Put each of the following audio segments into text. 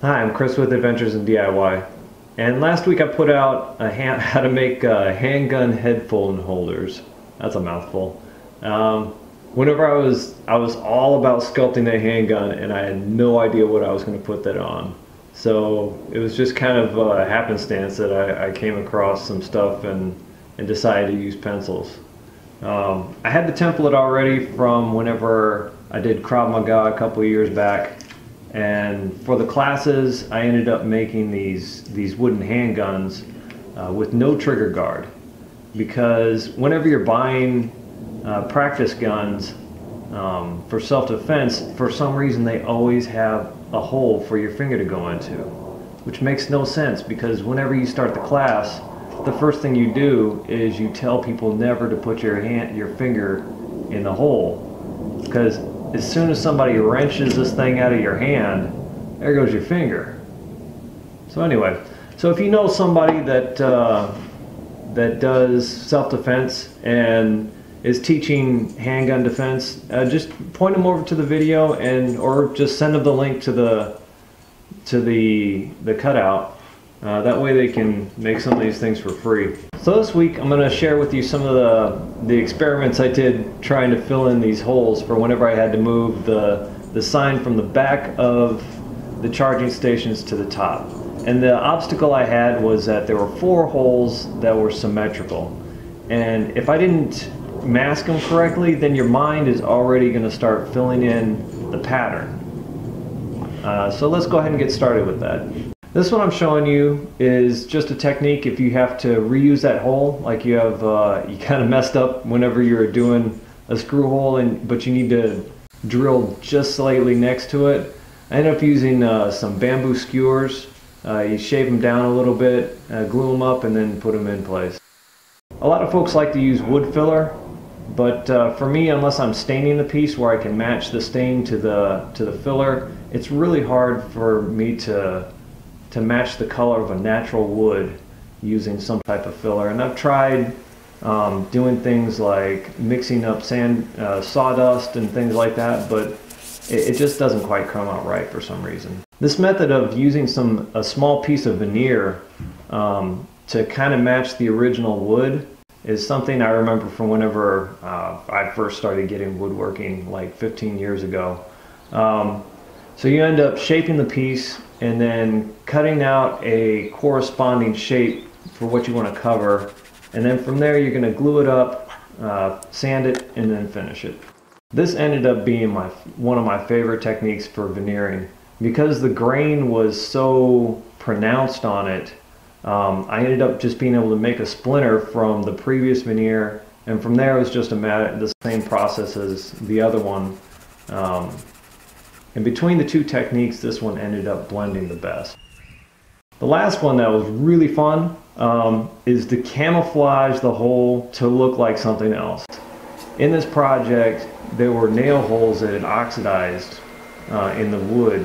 Hi, I'm Chris with Adventures in DIY, and last week I put out how to make handgun headphone holders. That's a mouthful. Whenever I was all about sculpting a handgun, and I had no idea what I was going to put that on. So it was just kind of happenstance that I came across some stuff and decided to use pencils. I had the template already from whenever I did Krav Maga a couple of years back. And for the classes, I ended up making these wooden handguns with no trigger guard, because whenever you're buying practice guns for self-defense, for some reason they always have a hole for your finger to go into, which makes no sense, because whenever you start the class, the first thing you do is you tell people never to put your finger in the hole, because as soon as somebody wrenches this thing out of your hand, there goes your finger. So anyway, so if you know somebody that that does self-defense and is teaching handgun defense, just point them over to the video, or just send them the link to the cutout. That way they can make some of these things for free. So this week I'm going to share with you some of the experiments I did trying to fill in these holes for whenever I had to move the sign from the back of the charging stations to the top. And the obstacle I had was that there were 4 holes that were symmetrical. And if I didn't mask them correctly, then your mind is already going to start filling in the pattern. So let's go ahead and get started with that. This one I'm showing you is just a technique if you have to reuse that hole, like you have you kind of messed up whenever you're doing a screw hole, but you need to drill just slightly next to it. I ended up using some bamboo skewers. You shave them down a little bit, glue them up, and then put them in place. A lot of folks like to use wood filler, but for me, unless I'm staining the piece where I can match the stain to the filler, it's really hard for me to match the color of a natural wood using some type of filler. And I've tried doing things like mixing up sawdust and things like that, but it just doesn't quite come out right for some reason. This method of using a small piece of veneer to kind of match the original wood is something I remember from whenever I first started getting woodworking like 15 years ago. So you end up shaping the piece and then cutting out a corresponding shape for what you want to cover, and then from there you're going to glue it up, sand it, and then finish it. This ended up being one of my favorite techniques for veneering, because the grain was so pronounced on it. I ended up just being able to make a splinter from the previous veneer, and from there it was just the same process as the other one. And between the two techniques, this one ended up blending the best. The last one that was really fun is to camouflage the hole to look like something else. In this project, there were nail holes that had oxidized in the wood.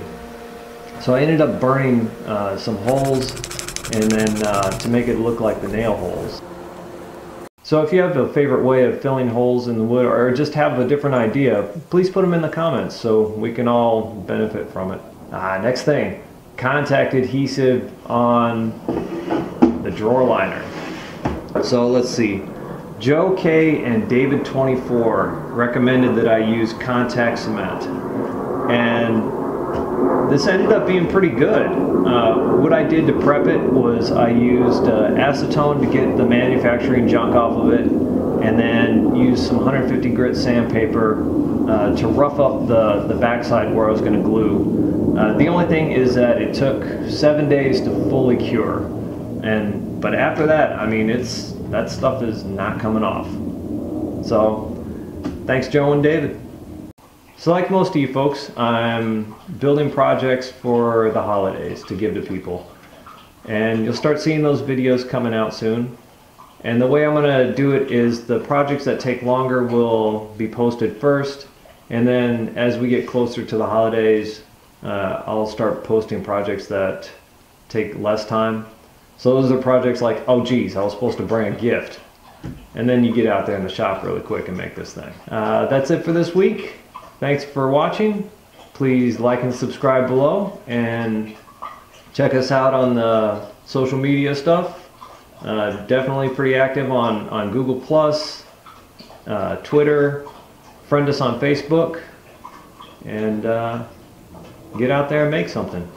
So I ended up burning some holes, and then to make it look like the nail holes. So if you have a favorite way of filling holes in the wood, or just have a different idea, please put them in the comments so we can all benefit from it. Next thing, contact adhesive on the drawer liner. So let's see. Joe K and David 24 recommended that I use contact cement, and this ended up being pretty good. What I did to prep it was I used acetone to get the manufacturing junk off of it, and then used some 150 grit sandpaper to rough up the backside where I was going to glue. The only thing is that it took 7 days to fully cure, but after that, I mean, that stuff is not coming off. So thanks, Joe and David. So like most of you folks, I'm building projects for the holidays to give to people. And you'll start seeing those videos coming out soon. And the way I'm going to do it is the projects that take longer will be posted first. And then as we get closer to the holidays, I'll start posting projects that take less time. So those are projects like, oh geez, I was supposed to bring a gift. And then you get out there in the shop really quick and make this thing. That's it for this week. Thanks for watching. Please like and subscribe below, and Check us out on the social media stuff. Definitely pretty active on Google Plus, Twitter. Friend us on Facebook, and get out there and make something.